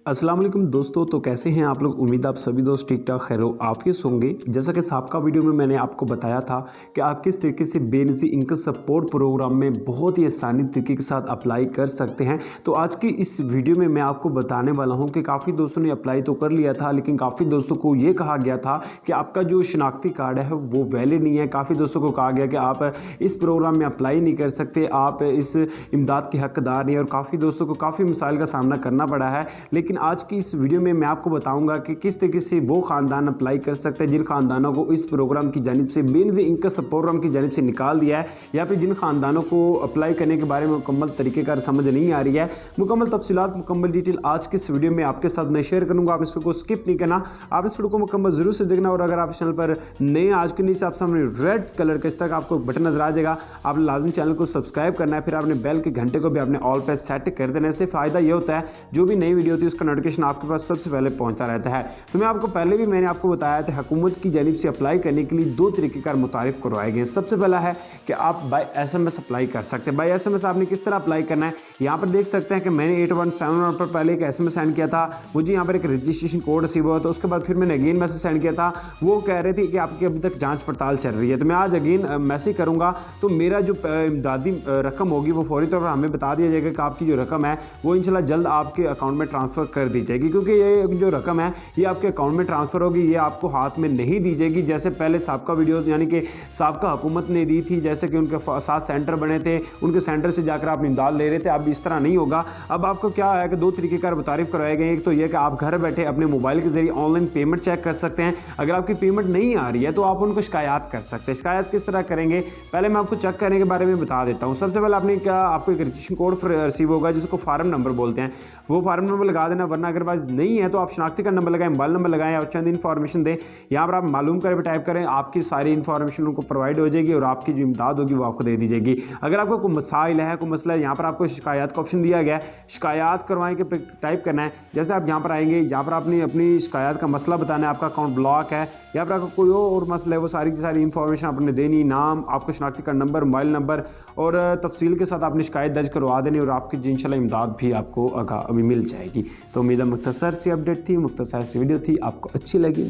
अस्सलाम वालेकुम दोस्तों। तो कैसे हैं आप लोग? उम्मीद आप सभी दोस्त ठीक ठाक खैर आफियत होंगे। जैसा कि साबका वीडियो में मैंने आपको बताया था कि आप किस तरीके से बेनज़ी इनकम सपोर्ट प्रोग्राम में बहुत ही आसानी तरीके के साथ अप्लाई कर सकते हैं। तो आज की इस वीडियो में मैं आपको बताने वाला हूं कि काफ़ी दोस्तों ने अप्लाई तो कर लिया था, लेकिन काफ़ी दोस्तों को ये कहा गया था कि आपका जो शनाख्ती कार्ड है वो वैलिड नहीं है। काफ़ी दोस्तों को कहा गया कि आप इस प्रोग्राम में अप्लाई नहीं कर सकते, आप इस इमदाद के हकदार नहीं, और काफ़ी दोस्तों को काफ़ी मसाइल का सामना करना पड़ा है। लेकिन आज की इस वीडियो में मैं आपको बताऊंगा कि किस तरीके से वो ख़ानदान अप्लाई कर सकते हैं जिन ख़ानदानों को इस प्रोग्राम की जानिब से बेनज़ी इनकम सपोर्ट प्रोग्राम की जानिब से निकाल दिया है, या फिर जिन ख़ानदानों को अप्लाई करने के बारे में मुकम्मल तरीक़ेकार समझ नहीं आ रही है। मुकम्मल तफसीलात, मुकम्मल डिटेल आज की इस वीडियो में आपके साथ मैं शेयर करूँगा। आप इस वीडियो को स्किप नहीं करना, आप इस वीडियो को मुकम्मल ज़रूर से देखना। और अगर आप चैनल पर नए, आज के नीचे आप सामने रेड कलर का इस तरह का आपको बटन नजर आ जाएगा, आप लाजमी चैनल को सब्सक्राइब करना है, फिर आपने बेल के घंटे को भी आपने ऑल पे सेट कर देना। इससे फ़ायदा ये होता है जो भी नई वीडियो होती है उसका नोटिफिकेशन आपके पास सबसे पहले पहुंचता रहता है। तो मैं आपको पहले भी मैंने आपको बताया था, हुकूमत की जानिब से अप्लाई करने के लिए दो तरीक़ेकार मुतारिफ करवाए गए। सबसे पहला है कि आप बाय SMS अप्लाई कर सकते हैं। बाय SMS आपने किस तरह अप्लाई करना है, यहाँ पर देख सकते हैं कि मैंने 8171 पर पहले एक SMS सेंड किया था, मुझे यहाँ पर एक रजिस्ट्रेशन कोड रिसीव हुआ था। उसके बाद फिर मैंने अगेन मैसेज सेंड किया था, वो कह रहे थे कि आपकी अभी तक जाँच पड़ताल चल रही है। तो मैं आज अगेन मैसेज करूँगा तो मेरा जो इमदादी रकम होगी वो फौरी तौर पर हमें बता दिया जाएगा कि आपकी जो रकम है वो इंशाल्लाह जल्द आपके अकाउंट में ट्रांसफ़र कर दी जाएगी, क्योंकि ये जो रकम है ये आपके अकाउंट में ट्रांसफ़र होगी, ये आपको हाथ में नहीं दी जाएगी जैसे पहले साबका वीडियोस यानी कि साबका हुकूमत ने दी थी। जैसे कि उनके 7 सेंटर बने थे, उनके सेंटर से जाकर आप इमदाद ले रहे थे। अब इस तरह नहीं होगा। अब आपको क्या है कि दो तरीक़ेकार मुतारिफ करवाए गए। एक तो यह कि आप घर बैठे अपने मोबाइल के जरिए ऑनलाइन पेमेंट चेक कर सकते हैं। अगर आपकी पेमेंट नहीं आ रही है तो आप उनको शिकायत कर सकते हैं। शिकायत किस तरह करेंगे, पहले मैं आपको चेक करने के बारे में बता देता हूँ। सबसे पहले आपने क्या, आपको एक रजिस्ट्रेशन कोड रिसीव होगा जिसको फार्म नंबर बोलते हैं, वो फार्म नंबर लगा देना। वरना अगरवाइज नहीं है तो आप शनाख्ती का नंबर लगाएं, मोबाइल नंबर लगाएं और चंद इन्फॉर्मेशन दें। यहाँ पर आप मालूम करें, टाइप करें, आपकी सारी इन्फॉर्मेशन उनको प्रोवाइड हो जाएगी और आपकी जो इमदाद होगी वो आपको दे दी जाएगी। अगर आपको कोई मसाइल है, कोई मसला है, यहाँ पर आपको शिकायत का ऑप्शन दिया गया है, शिकायत करवाएं के टाइप करना है। जैसे आप यहाँ पर आएंगे, यहाँ पर आपने अपनी शिकायत का मसला बताना है, आपका अकाउंट ब्लॉक है, यहाँ पर आपको कोई और मसला है, वो सारी की सारी इन्फॉर्मेशन आपने देनी, नाम, आपको शनाख्ती का नंबर, मोबाइल नंबर और तफसील के साथ आपने शिकायत दर्ज करवा देनी और आपकी इंशाल्लाह इमदाद भी आपको अभी मिल जाएगी। तो उम्मीद है मुख्तसर सी अपडेट थी, मुख्तसर सी वीडियो थी, आपको अच्छी लगी।